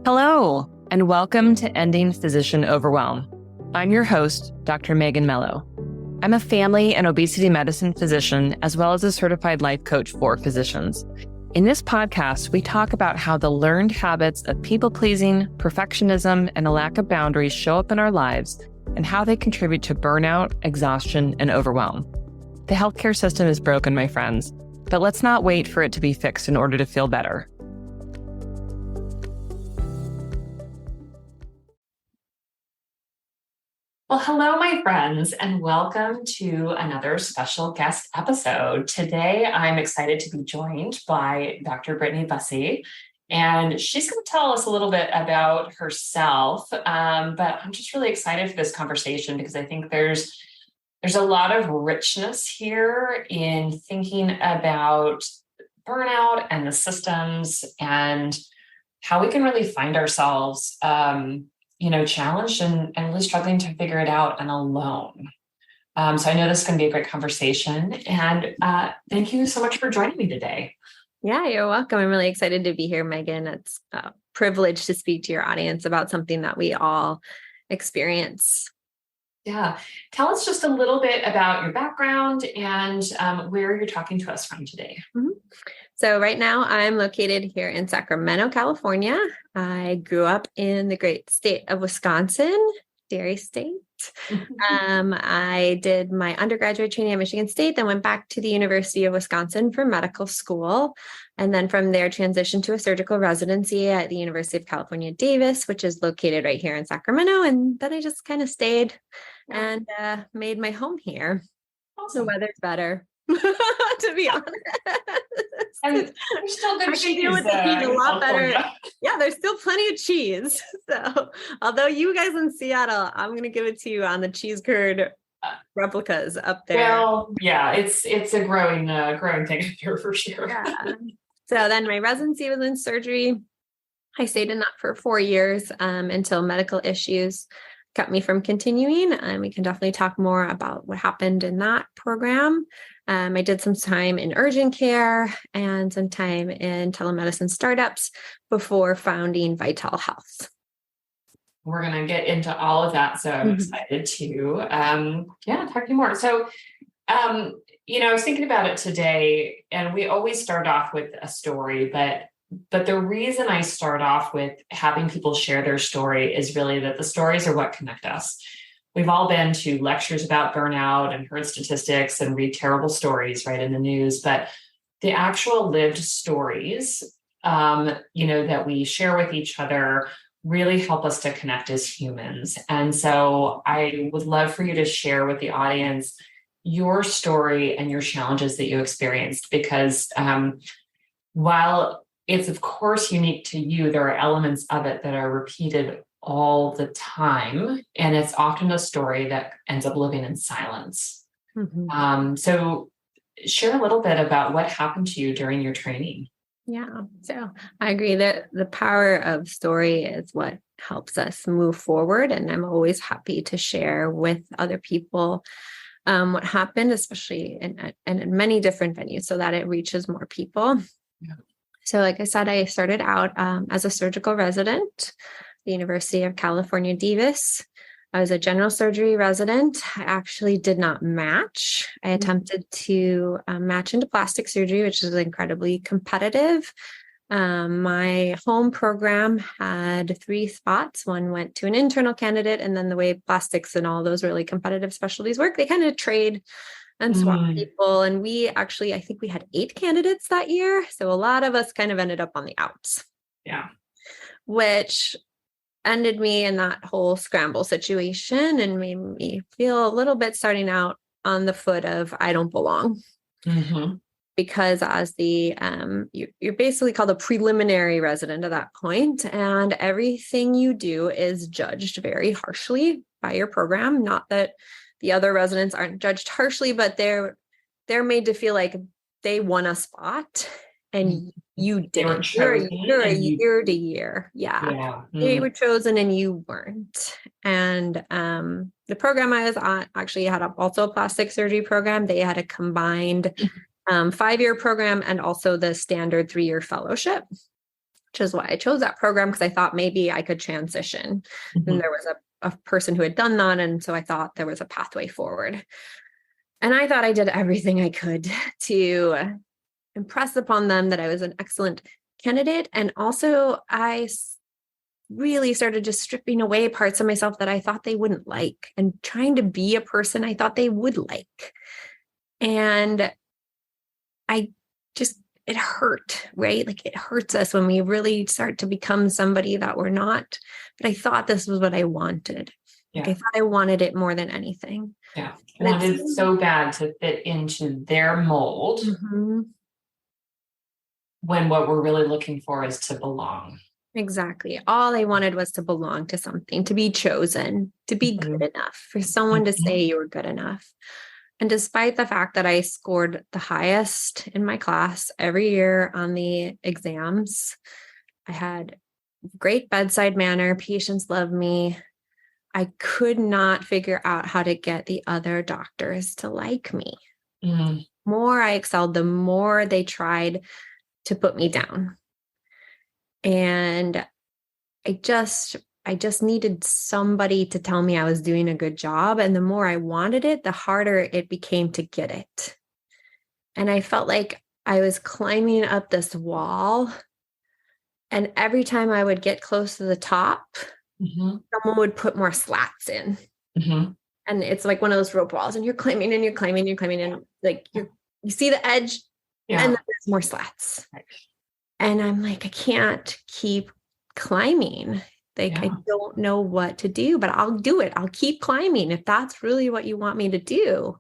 Hello, and welcome to Ending Physician Overwhelm. I'm your host, Dr. Megan Mello. I'm a family and obesity medicine physician, as well as a certified life coach for physicians. In this podcast, we talk about how the learned habits of people-pleasing, perfectionism, and a lack of boundaries show up in our lives and how they contribute to burnout, exhaustion, and overwhelm. The healthcare system is broken, my friends, but let's not wait for it to be fixed in order to feel better. Well, hello, my friends, and welcome to another special guest episode. Today, I'm excited to be joined by Dr. Brittany Busse, and she's going to tell us a little bit about herself, but I'm just really excited for this conversation because I think there's a lot of richness here in thinking about burnout and the systems and how we can really find ourselves challenged and really struggling to figure it out and alone. So I know this is going to be a great conversation. And thank you so much for joining me today. Yeah, you're welcome. I'm really excited to be here, Megan. It's a privilege to speak to your audience about something that we all experience. Yeah. Tell us just a little bit about your background and where you're talking to us from today. Mm-hmm. So right now I'm located here in Sacramento, California. I grew up in the great state of Wisconsin, dairy state. I did my undergraduate training at Michigan State, then went back to the University of Wisconsin for medical school. And then from there transitioned to a surgical residency at the University of California, Davis, which is located right here in Sacramento. And then I just kind of stayed and made my home here. Awesome. The weather's better. To be honest, and there's still good cheese. I can deal with the heat a lot better. Yeah, there's still plenty of cheese. So, although you guys in Seattle, I'm going to give it to you on the cheese curd replicas up there. Well, yeah, it's a growing thing here for sure. Yeah. So then my residency was in surgery. I stayed in that for 4 years until medical issues kept me from continuing. And we can definitely talk more about what happened in that program. I did some time in urgent care and some time in telemedicine startups before founding Vital Health. We're going to get into all of that. So I'm excited to, talk to you more. So, I was thinking about it today, and we always start off with a story, but the reason I start off with having people share their story is really that the stories are what connect us. We've all been to lectures about burnout and heard statistics and read terrible stories, right, in the news, but the actual lived stories, that we share with each other really help us to connect as humans. And so I would love for you to share with the audience your story and your challenges that you experienced, because while it's of course unique to you, there are elements of it that are repeated all the time. And it's often a story that ends up living in silence. Mm-hmm. So share a little bit about what happened to you during your training. Yeah. So I agree that the power of story is what helps us move forward. And I'm always happy to share with other people what happened, especially in many different venues, so that it reaches more people. Yeah. So like I said, I started out as a surgical resident, the University of California, Davis. I was a general surgery resident. I actually did not match. I attempted to match into plastic surgery, which is incredibly competitive. My home program had 3 spots. One went to an internal candidate, and then the way plastics and all those really competitive specialties work, they kind of trade and swap people. And I think we had 8 candidates that year. So a lot of us kind of ended up on the outs. Yeah. Which ended me in that whole scramble situation and made me feel a little bit starting out on the foot of I don't belong. Mm-hmm. Because as you're basically called a preliminary resident at that point, and everything you do is judged very harshly by your program. Not that the other residents aren't judged harshly, but they're made to feel like they won a spot and you didn't. You're a year to year. Yeah. Mm-hmm. They were chosen and you weren't. And the program I was on actually had also a plastic surgery program. They had a combined 5-year program and also the standard 3-year fellowship, which is why I chose that program, because I thought maybe I could transition. And there was a person who had done that. And so I thought there was a pathway forward. And I thought I did everything I could to impress upon them that I was an excellent candidate. And also I really started just stripping away parts of myself that I thought they wouldn't like and trying to be a person I thought they would like. And it hurt, right? Like, it hurts us when we really start to become somebody that we're not. But I thought this was what I wanted. Yeah. Like, I thought I wanted it more than anything. Yeah. Wanted so bad to fit into their mold. When what we're really looking for is to belong. Exactly. All I wanted was to belong to something, to be chosen, to be good enough, for someone to say you were good enough. And despite the fact that I scored the highest in my class every year on the exams, I had great bedside manner, patients loved me, I could not figure out how to get the other doctors to like me. The more I excelled, the more they tried to put me down. And I just needed somebody to tell me I was doing a good job. And the more I wanted it, the harder it became to get it. And I felt like I was climbing up this wall. And every time I would get close to the top, someone would put more slats in. And it's like one of those rope walls, and you're climbing and you're climbing and you're climbing, and like you see the edge, and then there's more slats. And I'm like, I can't keep climbing. Like, I don't know what to do, but I'll do it. I'll keep climbing if that's really what you want me to do.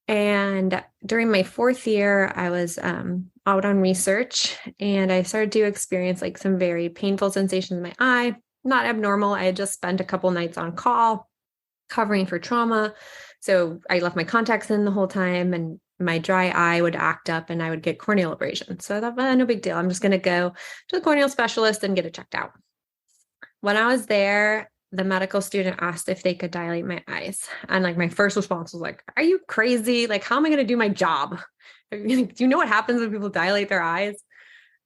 And during my 4th year, I was out on research, and I started to experience like some very painful sensations in my eye. Not abnormal. I had just spent a couple nights on call covering for trauma. So I left my contacts in the whole time, and my dry eye would act up and I would get corneal abrasion. So I thought, well, no big deal. I'm just going to go to the corneal specialist and get it checked out. When I was there, the medical student asked if they could dilate my eyes. And like, my first response was like, are you crazy? Like, how am I going to do my job? Do you know what happens when people dilate their eyes?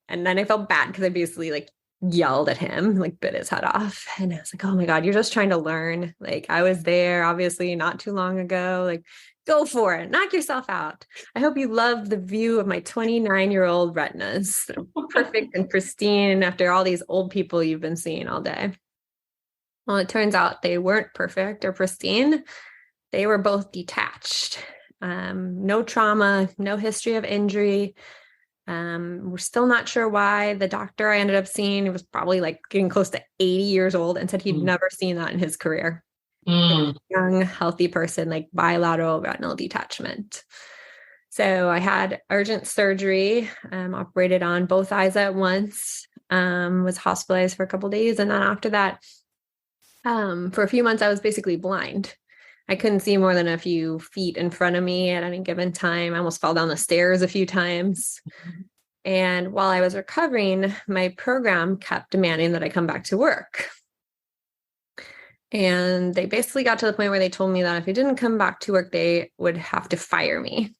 And then I felt bad because I basically like yelled at him, like bit his head off. And I was like, oh my God, you're just trying to learn. Like, I was there obviously not too long ago. Like, go for it. Knock yourself out. I hope you love the view of my 29-year-old retinas. Perfect and pristine after all these old people you've been seeing all day. Well, it turns out they weren't perfect or pristine. They were both detached. No trauma, no history of injury. We're still not sure why. The doctor I ended up seeing, was probably like getting close to 80 years old, and said he'd never seen that in his career. Young, healthy person, like bilateral retinal detachment. So I had urgent surgery, operated on both eyes at once, was hospitalized for a couple of days. And then after that, for a few months, I was basically blind. I couldn't see more than a few feet in front of me at any given time. I almost fell down the stairs a few times. And while I was recovering, my program kept demanding that I come back to work. And they basically got to the point where they told me that if I didn't come back to work, they would have to fire me.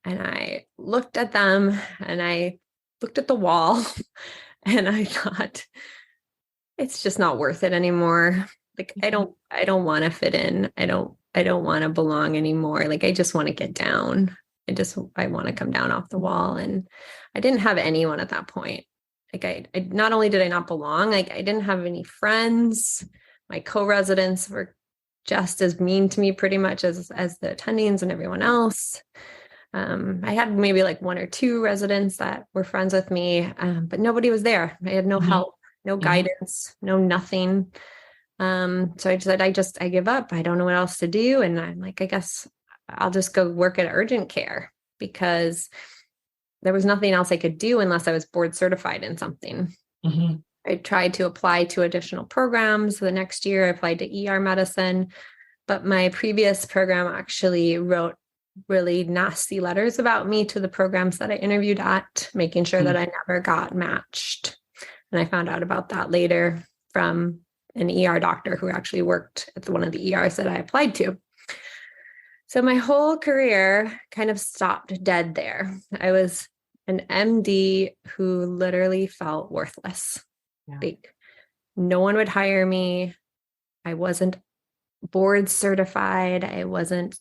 And I looked at them, and I looked at the wall, and I thought, it's just not worth it anymore. Like, I don't want to fit in. I don't want to belong anymore. Like, I just want to get down. I want to come down off the wall. And I didn't have anyone at that point. Like, I not only did I not belong, like, I didn't have any friends. My co-residents were just as mean to me pretty much as the attendings and everyone else. I had maybe like 1 or 2 residents that were friends with me, but nobody was there. I had no help, no guidance, no nothing. So I said, I give up. I don't know what else to do. And I'm like, I guess I'll just go work at urgent care, because there was nothing else I could do unless I was board certified in something. I tried to apply to additional programs. The next year I applied to ER medicine, but my previous program actually wrote really nasty letters about me to the programs that I interviewed at, making sure that I never got matched. And I found out about that later from an ER doctor who actually worked at one of the ERs that I applied to. So my whole career kind of stopped dead there. I was an MD who literally felt worthless. Yeah. Like no one would hire me. I wasn't board certified. I wasn't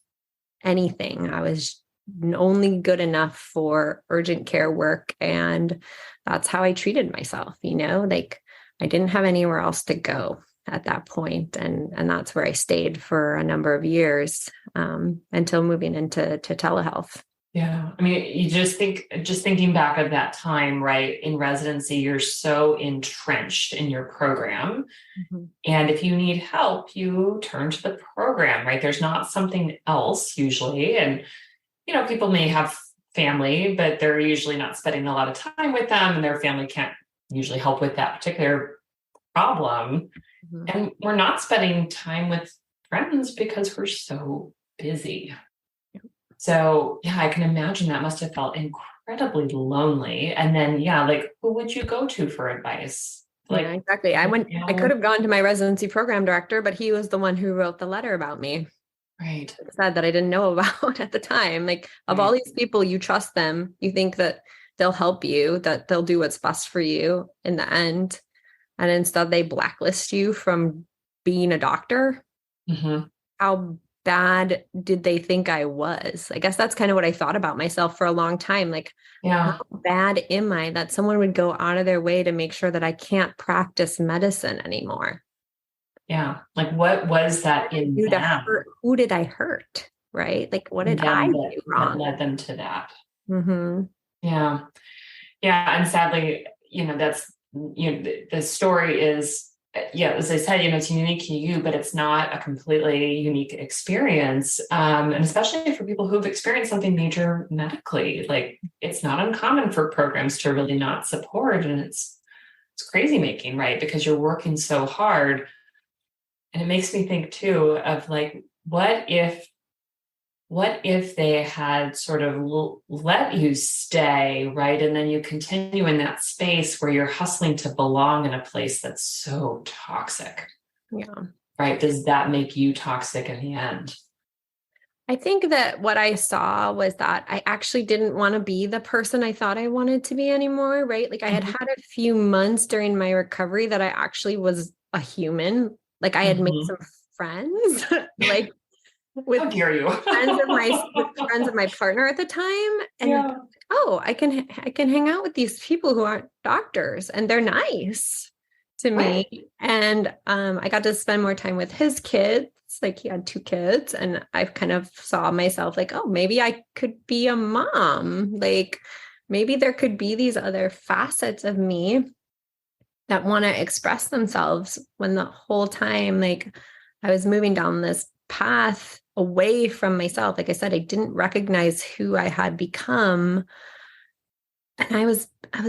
anything. I was only good enough for urgent care work. And that's how I treated myself, like I didn't have anywhere else to go at that point. And that's where I stayed for a number of years until moving into telehealth. Yeah. I mean, you just thinking back of that time, right? In residency, you're so entrenched in your program. Mm-hmm. And if you need help, you turn to the program, right? There's not something else usually. And, people may have family, but they're usually not spending a lot of time with them, and their family can't usually help with that particular problem. Mm-hmm. And we're not spending time with friends because we're so busy. So yeah, I can imagine that must have felt incredibly lonely. And then, who would you go to for advice? Yeah, exactly. I could have gone to my residency program director, but he was the one who wrote the letter about me. Right. Said that I didn't know about at the time. Like of all these people, you trust them, you think that they'll help you, that they'll do what's best for you in the end. And instead they blacklist you from being a doctor. Mm-hmm. How bad did they think I was? I guess that's kind of what I thought about myself for a long time. Like, how bad am I that someone would go out of their way to make sure that I can't practice medicine anymore? Yeah. Like, what was that in them? Who did I hurt? Right? Like, what did I do wrong? That led them to that. Mm-hmm. Yeah. Yeah. And sadly, that's, the story is, as I said, it's unique to you, but it's not a completely unique experience. And especially for people who've experienced something major medically, like it's not uncommon for programs to really not support. And it's crazy making, right? Because you're working so hard. And it makes me think too of like, what if they had sort of let you stay, right? And then you continue in that space where you're hustling to belong in a place that's so toxic. Yeah. Right. Does that make you toxic in the end? I think that what I saw was that I actually didn't want to be the person I thought I wanted to be anymore, right? Like I had had a few months during my recovery that I actually was a human. Like I had made some friends, like with how dare you friends of my partner at the time. And I can hang out with these people who aren't doctors and they're nice to me. Right. And I got to spend more time with his kids. Like he had 2 kids and I kind of saw myself like, oh, maybe I could be a mom. Like maybe there could be these other facets of me that want to express themselves, when the whole time, like I was moving down this path away from myself. Like I said, I didn't recognize who I had become. And I was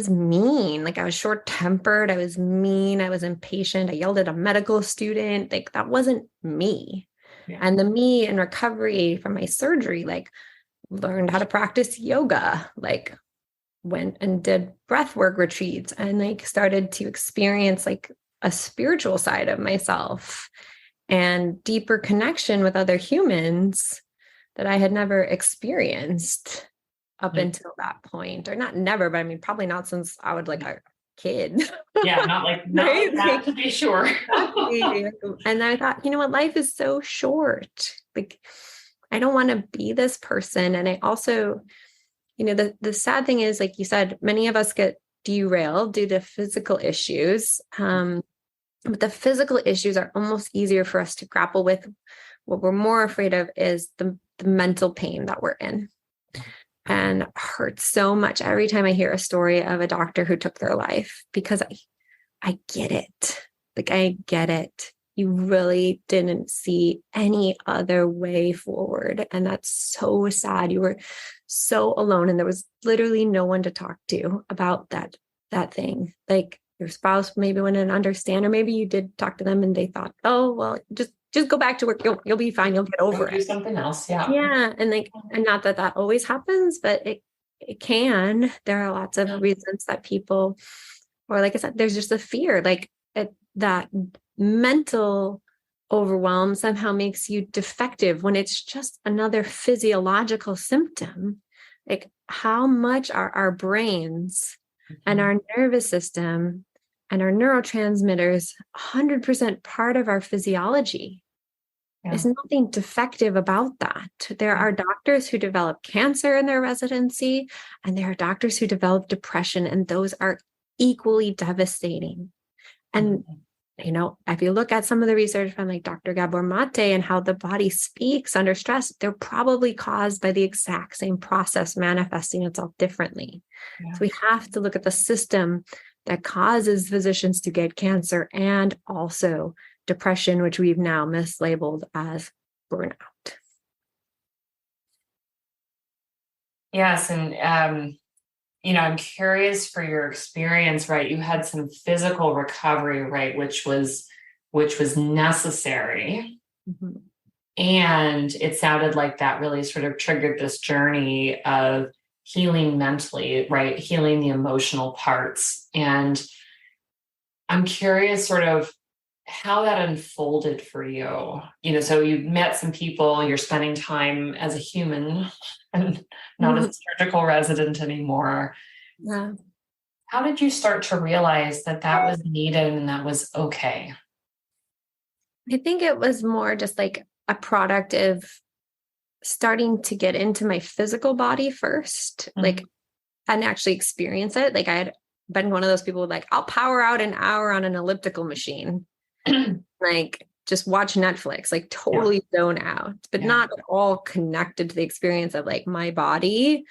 mean. Like I was short-tempered. I was mean. I was impatient. I yelled at a medical student. Like that wasn't me. Yeah. And the me in recovery from my surgery, like learned how to practice yoga, like went and did breathwork retreats and like started to experience like a spiritual side of myself and deeper connection with other humans that I had never experienced up until that point. Or not never, but I mean, probably not since I was like a kid. Yeah, not like that, to be sure. And I thought, you know what, life is so short. Like, I don't want to be this person. And I also, the sad thing is, like you said, many of us get derailed due to physical issues. But the physical issues are almost easier for us to grapple with. What we're more afraid of is the mental pain that we're in. And it hurts so much every time I hear a story of a doctor who took their life, because I get it. Like, I get it. You really didn't see any other way forward. And that's so sad. You were so alone and there was literally no one to talk to about that thing. Like your spouse maybe wouldn't understand, or maybe you did talk to them and they thought, oh, well, just go back to work. You'll be fine. You'll get over it. Do something else. Yeah. Yeah. And not that always happens, but it can. There are lots of reasons that people, or like I said, there's just a fear, like that mental overwhelm somehow makes you defective when it's just another physiological symptom. Like how much are our brains and our nervous system and our neurotransmitters 100% part of our physiology. There's nothing defective about that. There are doctors who develop cancer in their residency, and there are doctors who develop depression, and those are equally devastating. And, if you look at some of the research from like Dr. Gabor Mate and how the body speaks under stress, they're probably caused by the exact same process manifesting itself differently. So we have to look at the system that causes physicians to get cancer and also depression, which we've now mislabeled as burnout. Yes. And, I'm curious for your experience, right? You had some physical recovery, right? Which was necessary. Mm-hmm. And it sounded like that really sort of triggered this journey of healing mentally, right? Healing the emotional parts. And I'm curious sort of how that unfolded for you. So you met some people, you're spending time as a human and not as a surgical resident anymore. Yeah. How did you start to realize that was needed and that was okay? I think it was more just like a product of starting to get into my physical body first, like, and actually experience it. Like I had been one of those people like, I'll power out an hour on an elliptical machine. Like just watch Netflix, like totally zone out, but not at all connected to the experience of like my body,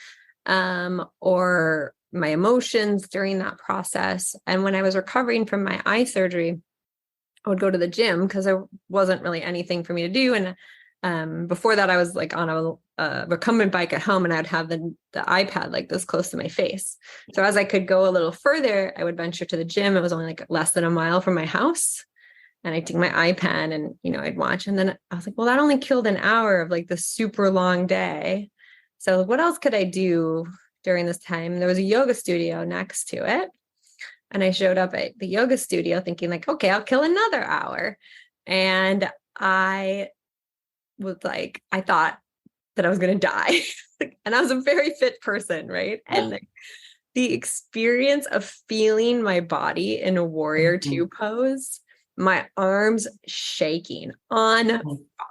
or my emotions during that process. And when I was recovering from my eye surgery, I would go to the gym because there wasn't really anything for me to do. And before that, I was like on a recumbent bike at home, and I'd have the iPad like this close to my face. So as I could go a little further, I would venture to the gym. It was only like less than a mile from my house. And I'd take my iPad and, I'd watch. And then I was like, well, that only killed an hour of like the super long day. So what else could I do during this time? There was a yoga studio next to it. And I showed up at the yoga studio thinking like, okay, I'll kill another hour. And I was like, I thought that I was going to die. And I was a very fit person, right? And the experience of feeling my body in a warrior two pose, my arms shaking on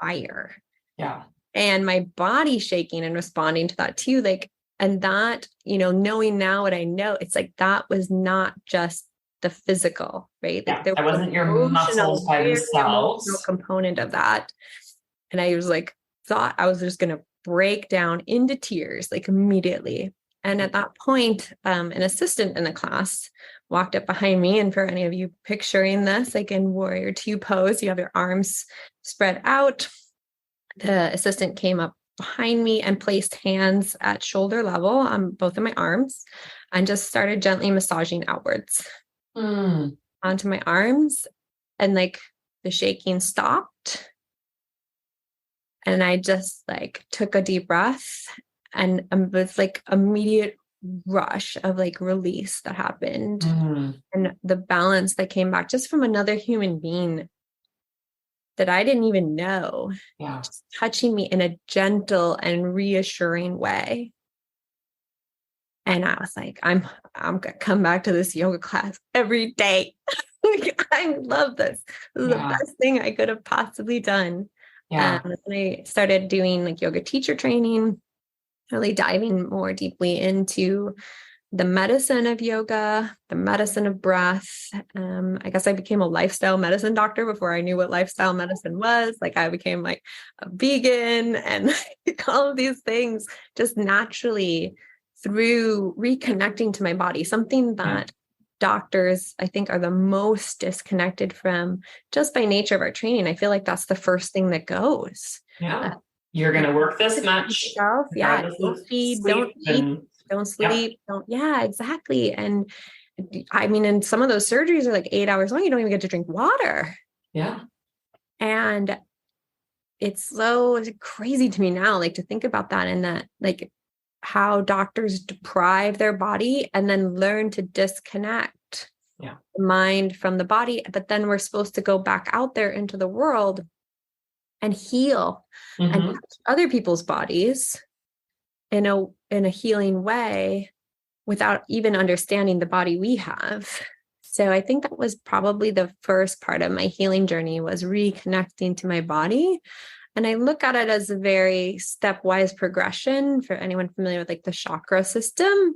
fire. Yeah. And my body shaking and responding to that too. Like, and that, knowing now what I know, it's like, that was not just the physical, right? Like there that wasn't your muscles by themselves. No component of that. And I was like, thought I was just going to break down into tears, like immediately. And at that point, an assistant in the class walked up behind me. And for any of you picturing this, like in warrior two pose, you have your arms spread out. The assistant came up behind me and placed hands at shoulder level on both of my arms and just started gently massaging outwards onto my arms. And like the shaking stopped. And I just like took a deep breath, and it was like immediate rush of like release that happened. And the balance that came back just from another human being that I didn't even know, just touching me in a gentle and reassuring way. And I was like, I'm gonna come back to this yoga class every day. Like, I love this. This is the best thing I could have possibly done. And I started doing like yoga teacher training, really diving more deeply into the medicine of yoga, the medicine of breath. I guess I became a lifestyle medicine doctor before I knew what lifestyle medicine was. Like I became like a vegan and like all of these things just naturally through reconnecting to my body, something that doctors, I think, are the most disconnected from just by nature of our training. I feel like that's the first thing that goes. You're going to work this much. Don't feed, don't eat, don't sleep. Exactly. And I mean, and some of those surgeries are like 8 hours long. You don't even get to drink water. And it's so crazy to me now, like to think about that, and that like how doctors deprive their body and then learn to disconnect the mind from the body. But then we're supposed to go back out there into the world and heal and touch other people's bodies in in a healing way without even understanding the body we have. So I think that was probably the first part of my healing journey, was reconnecting to my body. And I look at it as a very stepwise progression. For anyone familiar with like the chakra system,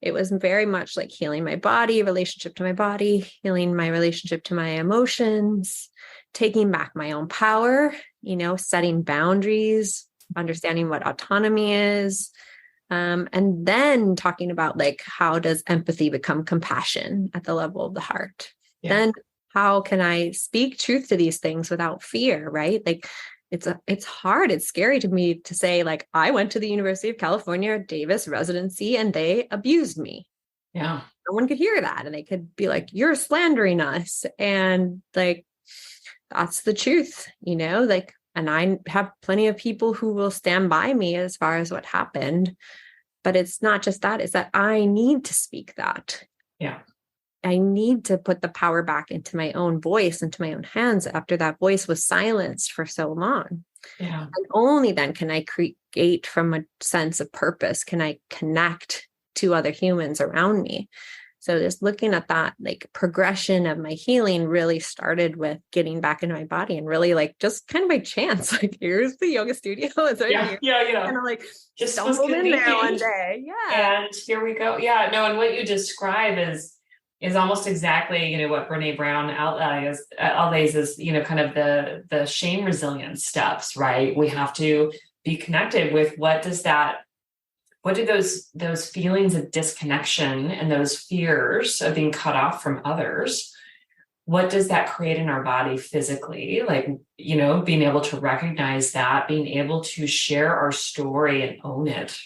it was very much like healing my body, relationship to my body, healing my relationship to my emotions, taking back my own power, setting boundaries, understanding what autonomy is. And then talking about like, how does empathy become compassion at the level of the heart? Yeah. Then how can I speak truth to these things without fear, right? Like it's hard. It's scary to me to say, like, I went to the University of California, Davis residency, and they abused me. Yeah. No one could hear that. And they could be like, you're slandering us. And like, that's the truth, like, and I have plenty of people who will stand by me as far as what happened. But it's not just that, it's that I need to speak that. Yeah. I need to put the power back into my own voice, into my own hands after that voice was silenced for so long. Yeah. And only then can I create from a sense of purpose, can I connect to other humans around me. So just looking at that, like, progression of my healing really started with getting back into my body, and really like just kind of by chance, like, here's the yoga studio. It's right here. Yeah. Kind of like just stumbled in there one day. Yeah. And here we go. Yeah. No, and what you describe is almost exactly, what Brene Brown outlays is, kind of the shame resilience steps, right? We have to be connected with what do those feelings of disconnection and those fears of being cut off from others, what does that create in our body physically? Like, being able to recognize that, being able to share our story and own it.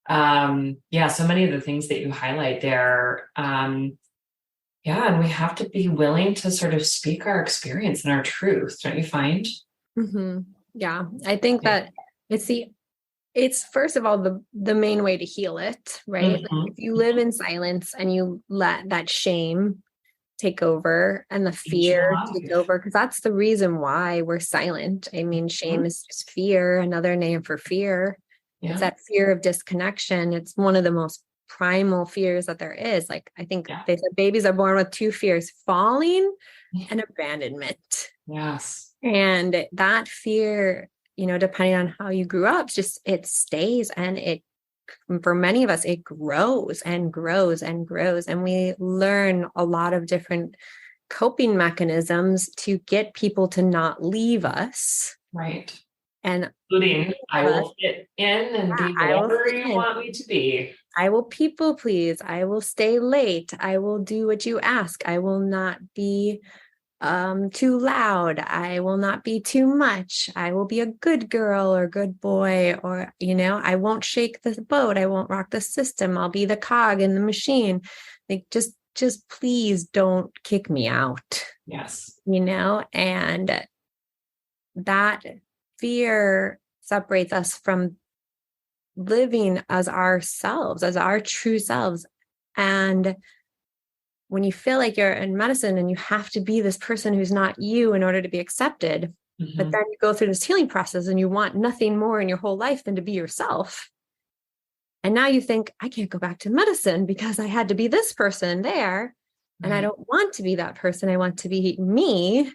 So many of the things that you highlight there. And we have to be willing to sort of speak our experience and our truth, don't you find? Mm-hmm. Yeah, I think that it's first of all, the main way to heal it, right? Mm-hmm. Like, if you live in silence and you let that shame take over and the fear take over, because that's the reason why we're silent. I mean, shame is just fear, another name for fear. Yeah. It's that fear of disconnection. It's one of the most primal fears that there is. Like, I think they said babies are born with two fears: falling and abandonment. Yes. And that fear, depending on how you grew up, it stays, and for many of us, it grows and grows and grows. And we learn a lot of different coping mechanisms to get people to not leave us. Right. And including, I will fit in and be whatever you want me to be. I will people please. I will stay late. I will do what you ask. I will not be too loud. I will not be too much. I will be a good girl or good boy, or, I won't shake the boat. I won't rock the system. I'll be the cog in the machine. Like, just please don't kick me out. Yes. And that fear separates us from living as ourselves, as our true selves. And when you feel like you're in medicine and you have to be this person who's not you in order to be accepted, but then you go through this healing process and you want nothing more in your whole life than to be yourself. And now you think, I can't go back to medicine because I had to be this person there. And I don't want to be that person. I want to be me.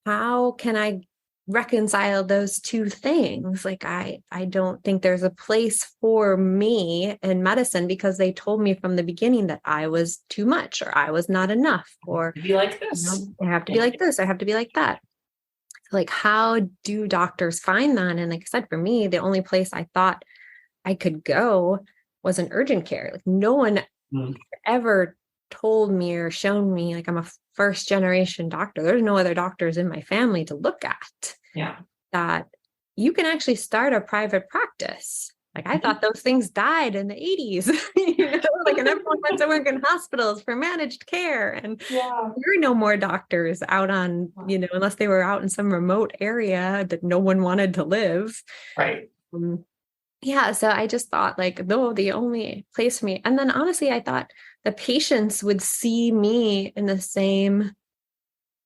How can I reconcile those two things? Like, I don't think there's a place for me in medicine, because they told me from the beginning that I was too much, or I was not enough, or be like this. I have to be like this. I have to be like that. Like, how do doctors find that? And like I said, for me, the only place I thought I could go was an urgent care. Like, no one ever told me or shown me, like, I'm a first generation doctor. There's no other doctors in my family to look at. Yeah. That you can actually start a private practice. Like, I thought those things died in the 80s, and everyone went to work in hospitals for managed care. And there are no more doctors out on, unless they were out in some remote area that no one wanted to live. Right. So I just thought, like, no, the only place for me. And then honestly, I thought the patients would see me in the same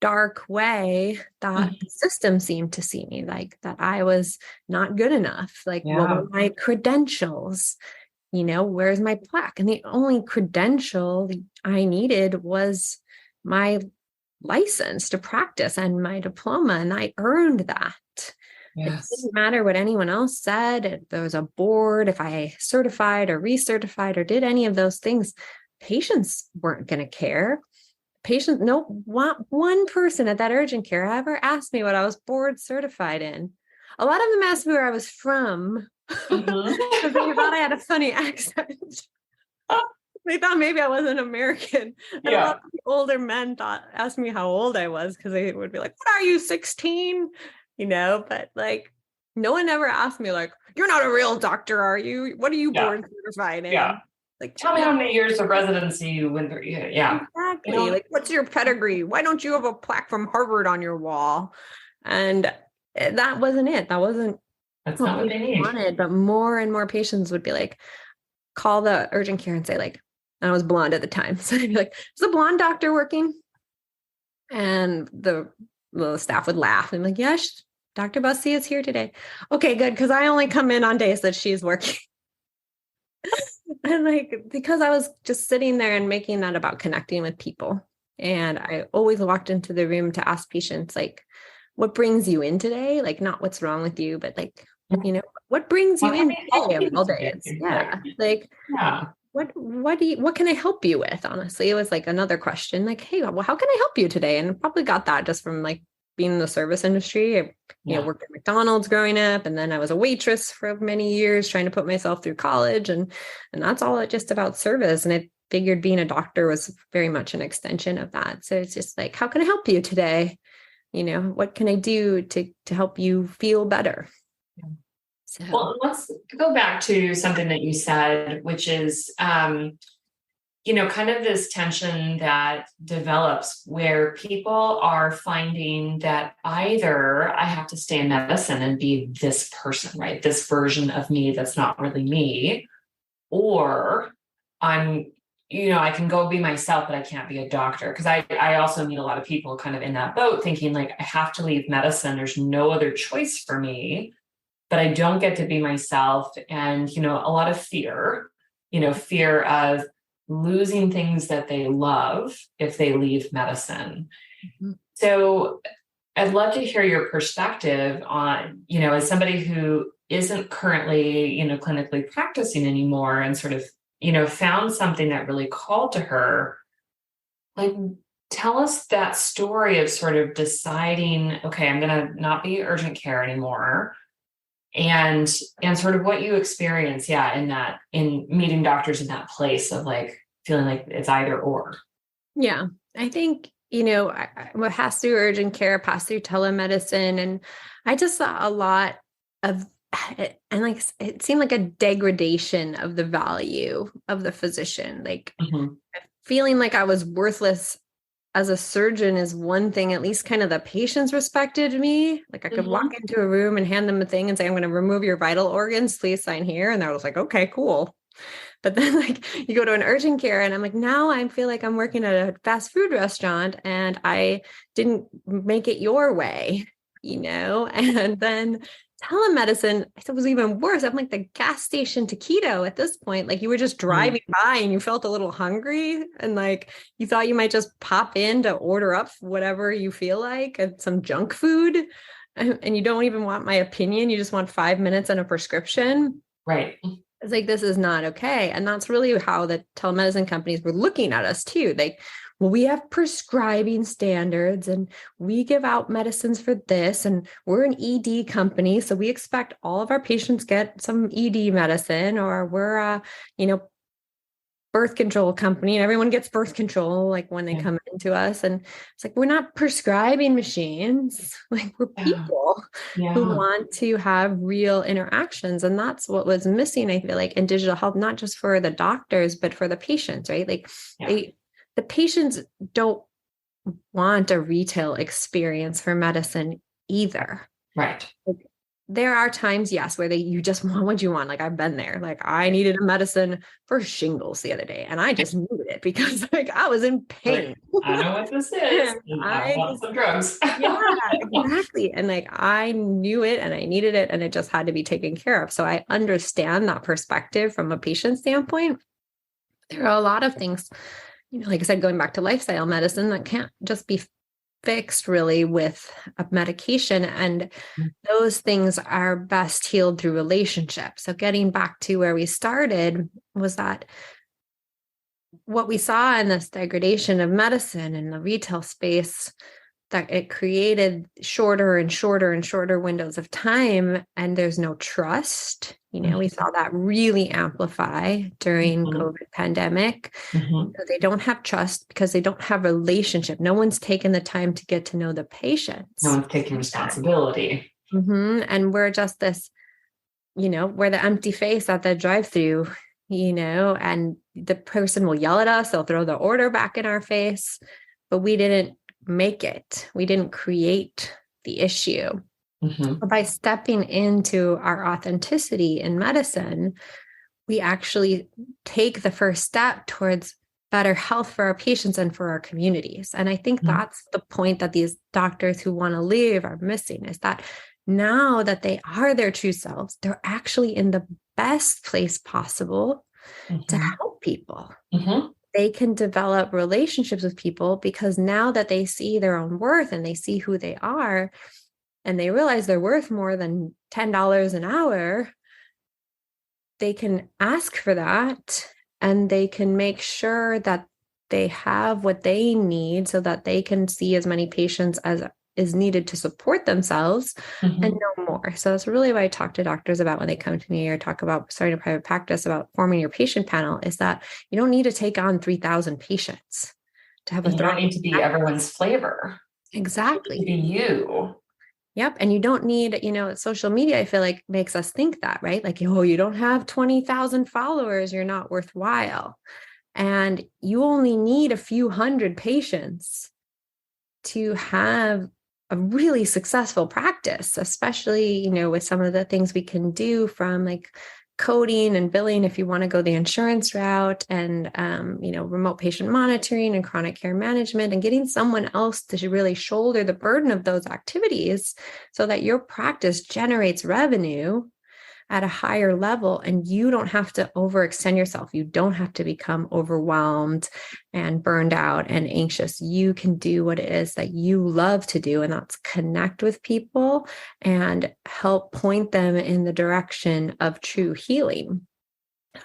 dark way that the system seemed to see me, like that I was not good enough. Like, what were my credentials? Where's my plaque? And the only credential I needed was my license to practice and my diploma, and I earned that. Yes. It didn't matter what anyone else said. If there was a board, if I certified or recertified or did any of those things, patients weren't going to care. Patients, no one person at that urgent care ever asked me what I was board certified in. A lot of them asked me where I was from because they thought I had a funny accent. They thought maybe I wasn't American. And a lot of the older men asked me how old I was because they would be like, "What are you, 16?" But like, no one ever asked me like, "You're not a real doctor, are you? What are you board certified in?" Yeah. Like, tell me how many years of residency you went through. Yeah. Exactly. Like, what's your pedigree? Why don't you have a plaque from Harvard on your wall? And that wasn't it. That's not what they need. Wanted, but more and more patients would be like, call the urgent care and say like, and I was blonde at the time. So they'd be like, is the blonde doctor working? And the staff would laugh. And I'm like, yes, Dr. Busse is here today. Okay, good. Because I only come in on days that she's working. And like, because I was just sitting there and making that about connecting with people. And I always walked into the room to ask patients, like, what brings you in today? Like, not what's wrong with you, but like, what brings you in today of all days? Yeah. Like, what can I help you with? Honestly, it was like another question, like, hey, well, how can I help you today? And probably got that just from like being in the service industry. I worked at McDonald's growing up, and then I was a waitress for many years trying to put myself through college. And that's all just about service. And I figured being a doctor was very much an extension of that. So it's just like, how can I help you today? What can I do to help you feel better? So. Well, let's go back to something that you said, which is, kind of this tension that develops where people are finding that either I have to stay in medicine and be this person, right? This version of me that's not really me, or I can go be myself, but I can't be a doctor. Because I also meet a lot of people kind of in that boat thinking like, I have to leave medicine. There's no other choice for me, but I don't get to be myself. And, a lot of fear of losing things that they love if they leave medicine. Mm-hmm. So I'd love to hear your perspective on, as somebody who isn't currently, clinically practicing anymore and sort of, found something that really called to her. Like, tell us that story of sort of deciding, okay, I'm going to not be urgent care anymore. And sort of what you experience, in meeting doctors in that place of like feeling like it's either or. Yeah, I think, I passed through urgent care, passed through telemedicine, and I just saw a lot of, and like, it seemed like a degradation of the value of the physician, like feeling like I was worthless as a surgeon is one thing. At least kind of the patients respected me. Like I could walk into a room and hand them a thing and say, I'm going to remove your vital organs. Please sign here. And I was like, okay, cool. But then like you go to an urgent care and I'm like, now I feel like I'm working at a fast food restaurant and I didn't make it your way, and then telemedicine, it was even worse. I'm like the gas station taquito at this point. Like you were just driving by and you felt a little hungry and like you thought you might just pop in to order up whatever you feel like and some junk food. And you don't even want my opinion. You just want 5 minutes and a prescription. Right. It's like, this is not okay. And that's really how the telemedicine companies were looking at us too. Like, well, we have prescribing standards and we give out medicines for this. And we're an ED company. So we expect all of our patients get some ED medicine, or we're a, birth control company and everyone gets birth control, like when they come into us. And it's like, we're not prescribing machines. Like we're people who want to have real interactions. And that's what was missing, I feel like, in digital health, not just for the doctors, but for the patients, right? Like the patients don't want a retail experience for medicine either. Right. Like, there are times, yes, where you just want what you want. Like I've been there. Like I needed a medicine for shingles the other day, and I just needed it because like I was in pain. Like, I know what this is. And I want some drugs. Yeah, exactly. And like I knew it and I needed it and it just had to be taken care of. So I understand that perspective from a patient standpoint. There are a lot of things, like I said, going back to lifestyle medicine that can't just be fixed really with a medication. And those things are best healed through relationships. So getting back to where we started was that what we saw in this degradation of medicine in the retail space, that it created shorter and shorter and shorter windows of time, and there's no trust. We saw that really amplify during COVID pandemic. So they don't have trust because they don't have relationship. No one's taken the time to get to know the patients. No one's taking responsibility. And we're just this, we're the empty face at the drive-through, and the person will yell at us. They'll throw the order back in our face, but we didn't make it. We didn't create the issue. By stepping into our authenticity in medicine, we actually take the first step towards better health for our patients and for our communities. And I think that's the point that these doctors who want to leave are missing, is that now that they are their true selves, they're actually in the best place possible to help people. They can develop relationships with people because now that they see their own worth and they see who they are, and they realize they're worth more than $10 an hour, they can ask for that and they can make sure that they have what they need so that they can see as many patients as is needed to support themselves and no more. So that's really what I talk to doctors about when they come to me or talk about starting a private practice, about forming your patient panel, is that you don't need to take on 3,000 patients to have a. You don't need to be everyone's flavor. Exactly. To be you. Yep. And you don't need, social media, I feel like makes us think that, right? Like, you don't have 20,000 followers, you're not worthwhile. And you only need a few hundred patients to have a really successful practice, especially, with some of the things we can do from like coding and billing if you want to go the insurance route, and, remote patient monitoring and chronic care management, and getting someone else to really shoulder the burden of those activities so that your practice generates revenue at a higher level and you don't have to overextend yourself. You don't have to become overwhelmed and burned out and anxious. You can do what it is that you love to do, and that's connect with people and help point them in the direction of true healing.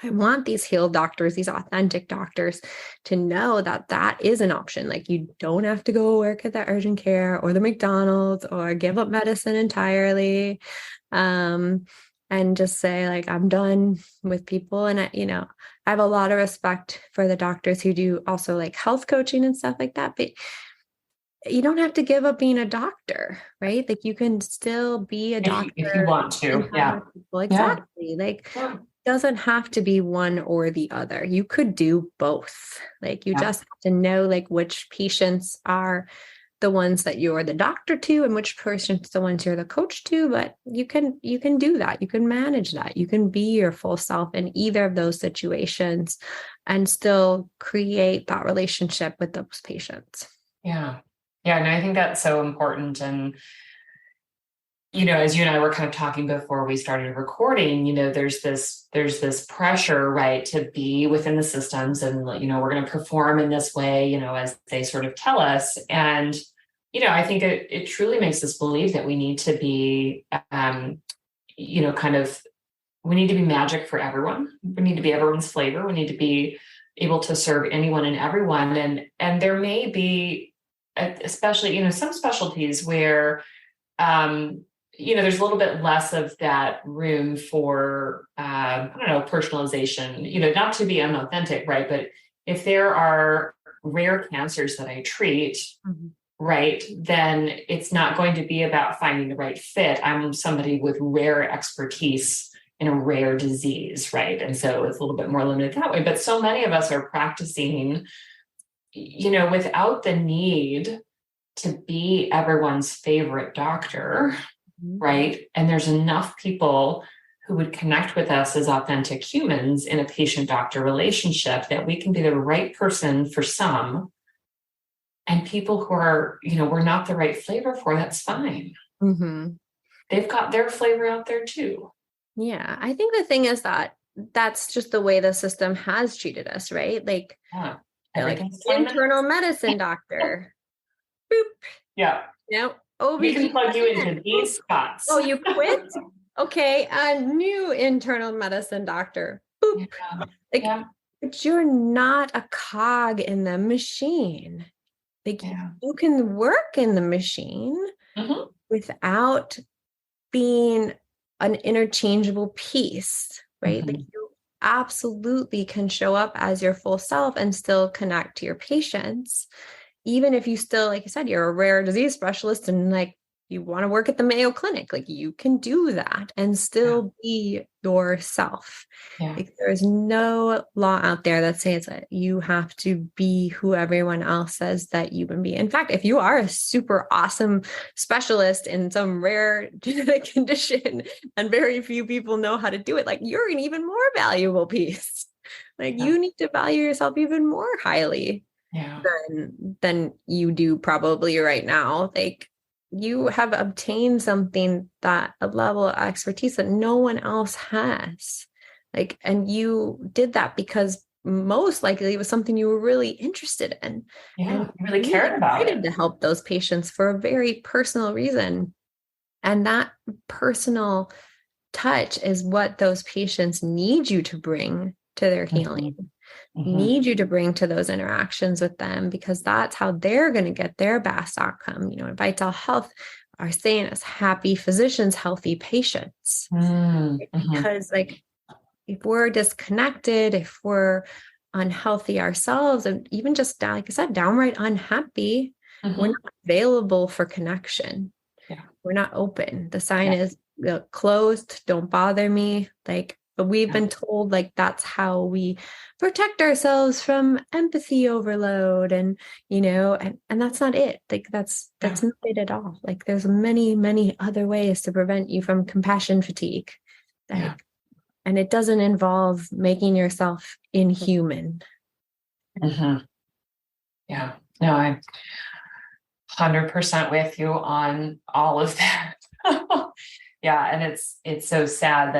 I want these healed doctors, these authentic doctors, to know that that is an option. Like, you don't have to go work at the urgent care or the McDonald's or give up medicine entirely. And just say, like, I'm done with people. And I have a lot of respect for the doctors who do also like health coaching and stuff like that. But you don't have to give up being a doctor, right? Like, you can still be a doctor if you want to. Yeah. Exactly. Like, it doesn't have to be one or the other. You could do both. Like, you just have to know like which patients are the ones that you're the doctor to and which patients the ones you're the coach to. But you can do that. You can manage that. You can be your full self in either of those situations and still create that relationship with those patients. Yeah. Yeah. And I think that's so important. And, as you and I were kind of talking before we started recording, there's this pressure, right, to be within the systems and, we're going to perform in this way, as they sort of tell us. And, I think it truly makes us believe that we need to be, we need to be magic for everyone. We need to be everyone's flavor. We need to be able to serve anyone and everyone. And there may be, especially, some specialties where, there's a little bit less of that room for, personalization, not to be unauthentic, right? But if there are rare cancers that I treat, right, then it's not going to be about finding the right fit. I'm somebody with rare expertise in a rare disease, right? And so it's a little bit more limited that way. But so many of us are practicing, without the need to be everyone's favorite doctor, right? And there's enough people who would connect with us as authentic humans in a patient-doctor relationship that we can be the right person for some, and people who are, we're not the right flavor for, that's fine. They've got their flavor out there too. Yeah. I think the thing is that that's just the way the system has treated us, right? Like, like internal medicine doctor. Boop. Yeah. No. We can plug you into these spots. Oh, you quit? Okay. A new internal medicine doctor. Boop. But you're not a cog in the machine. Like you can work in the machine without being an interchangeable piece, right? Like you absolutely can show up as your full self and still connect to your patients, even if you still, like you said, you're a rare disease specialist and like you want to work at the Mayo Clinic, like you can do that and still be yourself. Like there's no law out there that says that you have to be who everyone else says that you can be. In fact, if you are a super awesome specialist in some rare genetic condition and very few people know how to do it, like you're an even more valuable piece. Like you need to value yourself even more highly than you do probably right now. Like you have obtained something, that a level of expertise that no one else has. Like, and you did that because most likely it was something you were really interested in. And you really cared about it. To help those patients for a very personal reason. And that personal touch is what those patients need you to bring to their healing. Need you to bring to those interactions with them, because that's how they're going to get their best outcome. Vital Health are saying as happy physicians, healthy patients. Because like, if we're disconnected, if we're unhealthy ourselves, and even just, like I said, downright unhappy, we're not available for connection. We're not open. The sign is closed. Don't bother me. But we've been told like that's how we protect ourselves from empathy overload, and and that's not it. Like that's not it at all. Like there's many, many other ways to prevent you from compassion fatigue. And it doesn't involve making yourself inhuman. Yeah. No, I'm 100% with you on all of that. And it's so sad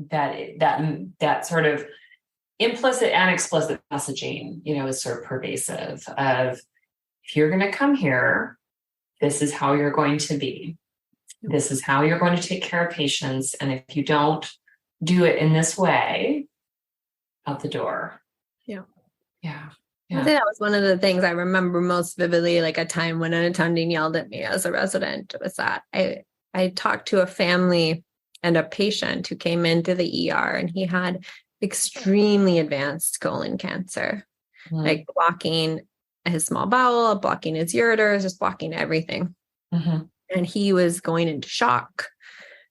that sort of implicit and explicit messaging, is sort of pervasive of, if you're going to come here, this is how you're going to be. This is how you're going to take care of patients. And if you don't do it in this way, out the door. I think that was one of the things I remember most vividly, like a time when an attending yelled at me as a resident, was that I talked to a family and a patient who came into the ER, and he had extremely advanced colon cancer, like blocking his small bowel, blocking his ureters, just blocking everything. And he was going into shock.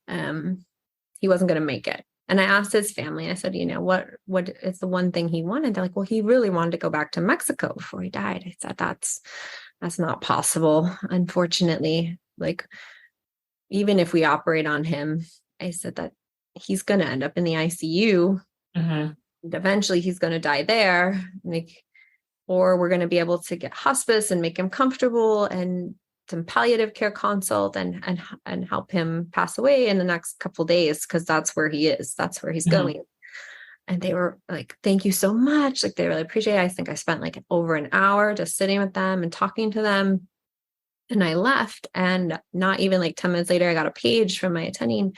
He wasn't going to make it. And I asked his family, I said, what is the one thing he wanted? They're like, well, he really wanted to go back to Mexico before he died. I said, that's not possible. Unfortunately, like, even if we operate on him, I said that he's going to end up in the ICU. And eventually he's going to die there. Or we're going to be able to get hospice and make him comfortable and some palliative care consult and help him pass away in the next couple of days, because that's where he is. That's where he's going. And they were like, thank you so much. Like, they really appreciate it. I think I spent like over an hour just sitting with them and talking to them. And I left, and not even like 10 minutes later, I got a page from my attending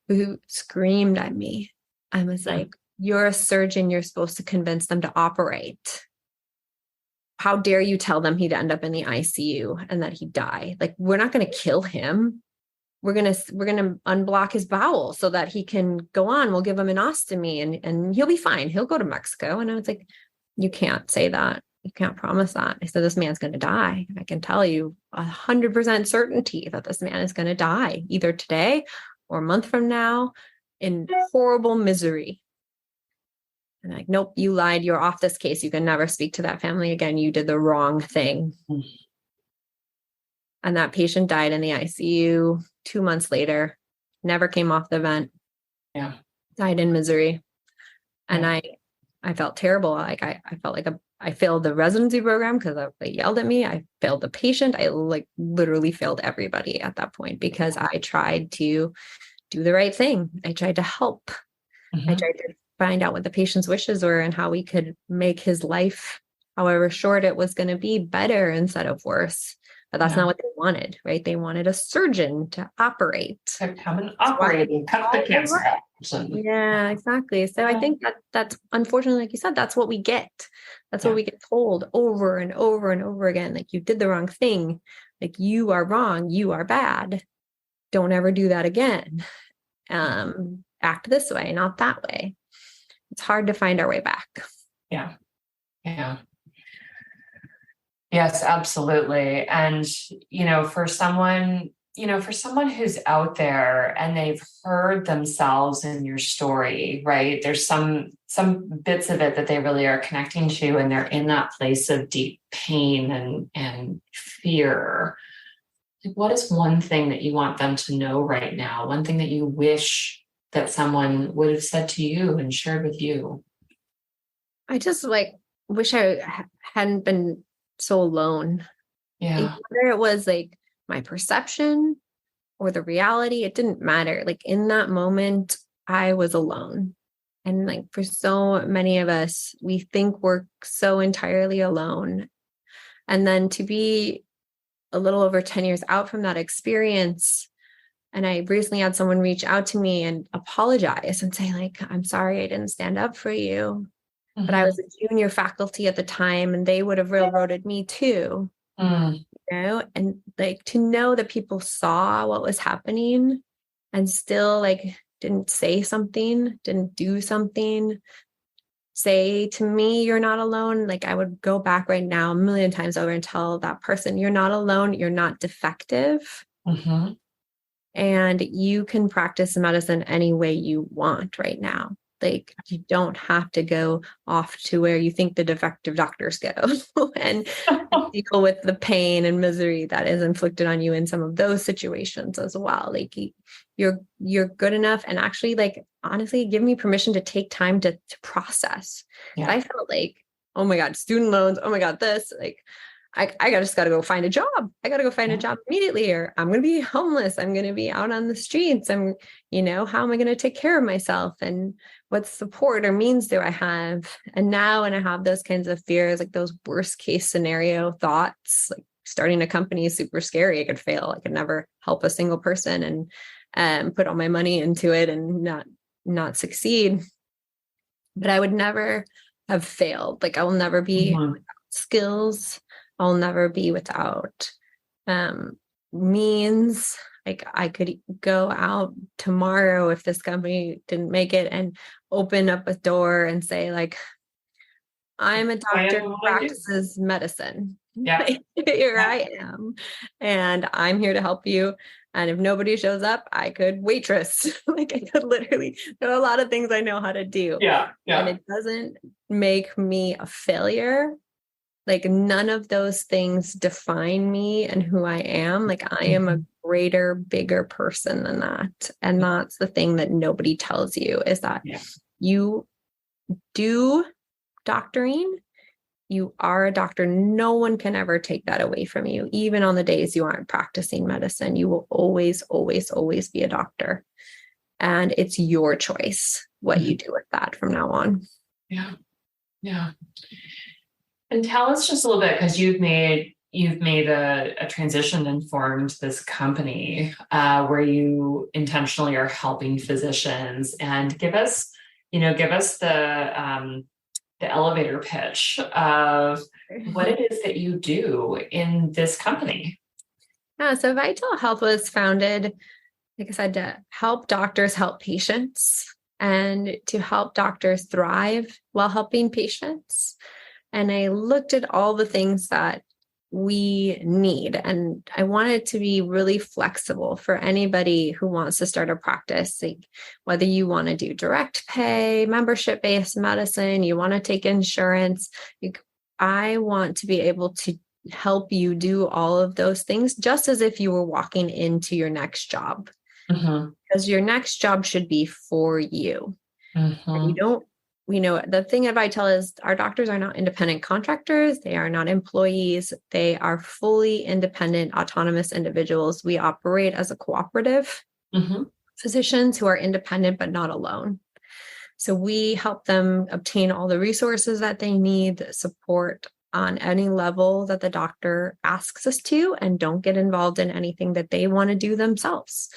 who screamed at me. I was like, you're a surgeon. You're supposed to convince them to operate. How dare you tell them he'd end up in the ICU and that he'd die? Like, we're not going to kill him. We're going to unblock his bowel so that he can go on. We'll give him an ostomy and he'll be fine. He'll go to Mexico. And I was like, you can't say that. You can't promise that. I said, this man's going to die. I can tell you 100% certainty that this man is going to die either today or a month from now in horrible misery. And like, nope, you lied. You're off this case. You can never speak to that family again. You did the wrong thing. And that patient died in the ICU 2 months later, never came off the vent. Yeah. Died in misery. And Yeah. I felt terrible. Like I felt like I failed the residency program because they yelled at me. I failed the patient. I like literally failed everybody at that point because I tried to do the right thing. I tried to help. I tried to find out what the patient's wishes were and how we could make his life, however short it was going to be, better instead of worse. But that's not what they wanted, right? They wanted a surgeon to operate. To come and operate and cut the cancer out. Yeah, exactly. So I think that's unfortunately, like you said, that's what we get. That's what we get told over and over and over again. Like, you did the wrong thing. Like, you are wrong. You are bad. Don't ever do that again. Act this way, not that way. It's hard to find our way back. Yeah. Yeah. Yes, absolutely. And, for someone who's out there and they've heard themselves in your story, right? There's some bits of it that they really are connecting to, and they're in that place of deep pain and fear. What is one thing that you want them to know right now? One thing that you wish that someone would have said to you and shared with you? I just wish I hadn't been so alone. Yeah. Whether it was like my perception or the reality, it didn't matter. Like, in that moment, I was alone. And like, for so many of us, we think we're so entirely alone. And then to be a little over 10 years out from that experience, and I recently had someone reach out to me and apologize and say, like, I'm sorry I didn't stand up for you. But I was a junior faculty at the time, and they would have railroaded me too. And like, to know that people saw what was happening and still like didn't say something, didn't do something, say to me, you're not alone. Like, I would go back right now a million times over and tell that person, you're not alone. You're not defective. And you can practice medicine any way you want right now. Like, you don't have to go off to where you think the defective doctors go and deal with the pain and misery that is inflicted on you in some of those situations as well. Like, you're good enough. And actually, like, honestly, give me permission to take time to process. I felt like, oh my God, student loans. Oh my God, this, like, I just got to go find a job. I got to go find a job immediately, or I'm going to be homeless. I'm going to be out on the streets. How am I going to take care of myself? And what support or means do I have? And now, when I have those kinds of fears, like those worst case scenario thoughts, like starting a company is super scary. I could fail. I could never help a single person and put all my money into it and not succeed. But I would never have failed. Like, I will never be without skills. I'll never be without means. Like, I could go out tomorrow if this company didn't make it and open up a door and say, like, I'm a doctor who practices medicine. Yeah. Here I am. And I'm here to help you. And if nobody shows up, I could waitress. Like, I could literally, there are a lot of things I know how to do. And it doesn't make me a failure. Like, none of those things define me and who I am. Like, I am a greater, bigger person than that. And that's the thing that nobody tells you, is that you do doctoring. You are a doctor. No one can ever take that away from you. Even on the days you aren't practicing medicine, you will always, always, always be a doctor. And it's your choice what you do with that from now on. Yeah. And tell us just a little bit, because you've made a transition and formed this company where you intentionally are helping physicians, and give us the elevator pitch of what it is that you do in this company. Yeah, so Vital Health was founded, like I said, to help doctors help patients and to help doctors thrive while helping patients. And I looked at all the things that we need, and I wanted to be really flexible for anybody who wants to start a practice. Like, whether you want to do direct pay, membership-based medicine, you want to take insurance, I want to be able to help you do all of those things, just as if you were walking into your next job. Because your next job should be for you. And the thing that I tell is our doctors are not independent contractors. They are not employees. They are fully independent, autonomous individuals. We operate as a cooperative, physicians who are independent, but not alone. So we help them obtain all the resources that they need, support on any level that the doctor asks us to, and don't get involved in anything that they want to do themselves.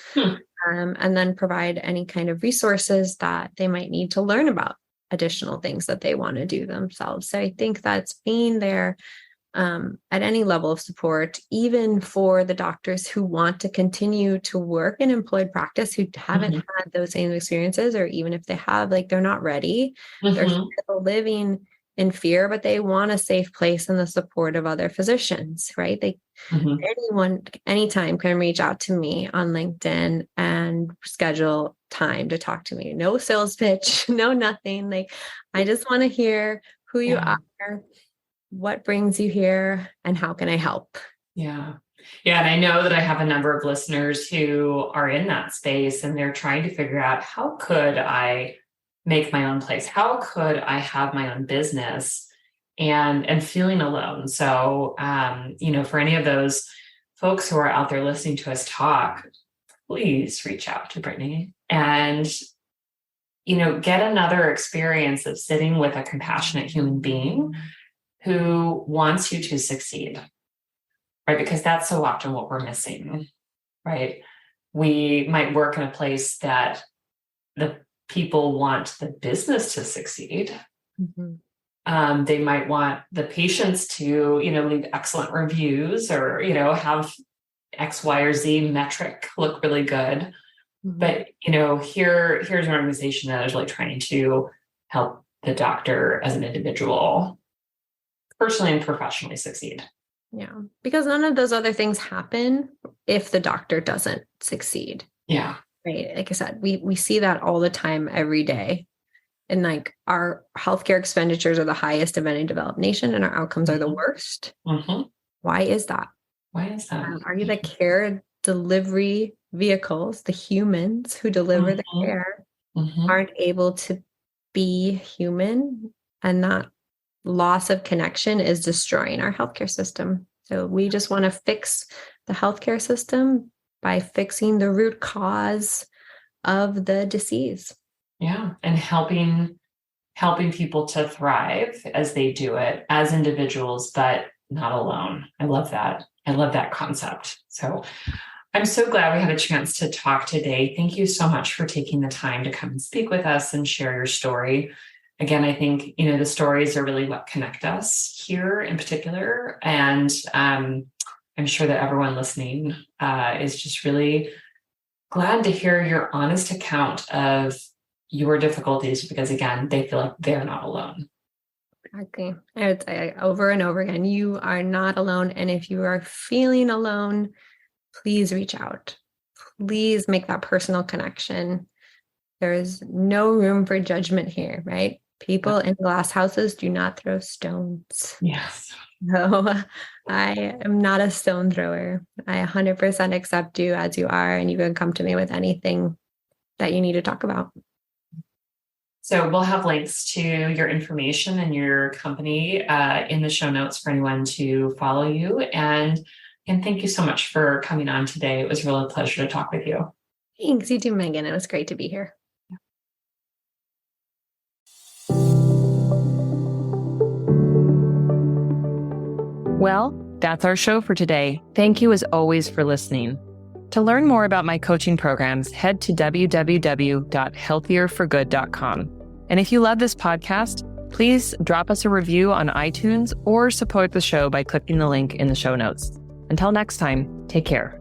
And then provide any kind of resources that they might need to learn about additional things that they want to do themselves. So I think that's being there at any level of support, even for the doctors who want to continue to work in employed practice, who haven't had those same experiences, or even if they have, like, they're not ready, they're still living in fear, but they want a safe place and the support of other physicians, right? Anyone, anytime can reach out to me on LinkedIn and schedule time to talk to me. No sales pitch, no nothing. Like, I just want to hear who you are, what brings you here, and how can I help? Yeah. And I know that I have a number of listeners who are in that space, and they're trying to figure out, how could I make my own place? How could I have my own business and feeling alone? So, for any of those folks who are out there listening to us talk, please reach out to Brittany and, get another experience of sitting with a compassionate human being who wants you to succeed, right? Because that's so often what we're missing, right? We might work in a place that the people want the business to succeed. They might want the patients to, leave excellent reviews, or, have X, Y, or Z metric look really good. But, here's an organization that is really trying to help the doctor as an individual personally and professionally succeed. Yeah, because none of those other things happen if the doctor doesn't succeed. Yeah. Right. Like I said, we see that all the time, every day. And like, our healthcare expenditures are the highest of any developed nation, and our outcomes are the worst. Why is that? Are you the care delivery vehicles, the humans who deliver the care, aren't able to be human, and that loss of connection is destroying our healthcare system. So we just want to fix the healthcare system by fixing the root cause of the disease. Yeah. And helping people to thrive as they do it as individuals, but not alone. I love that. I love that concept. So I'm so glad we had a chance to talk today. Thank you so much for taking the time to come and speak with us and share your story. Again, I think, the stories are really what connect us here in particular. And I'm sure that everyone listening is just really glad to hear your honest account of your difficulties, because again, they feel like they're not alone. Exactly. I would say over and over again, you are not alone. And if you are feeling alone, please reach out. Please make that personal connection. There is no room for judgment here, right? People in glass houses do not throw stones. Yes. No, I am not a stone thrower. I 100% accept you as you are, and you can come to me with anything that you need to talk about. So we'll have links to your information and your company in the show notes for anyone to follow you. And thank you so much for coming on today. It was really a pleasure to talk with you. Thanks. You too, Megan. It was great to be here. Well, that's our show for today. Thank you as always for listening. To learn more about my coaching programs, head to www.healthierforgood.com. And if you love this podcast, please drop us a review on iTunes or support the show by clicking the link in the show notes. Until next time, take care.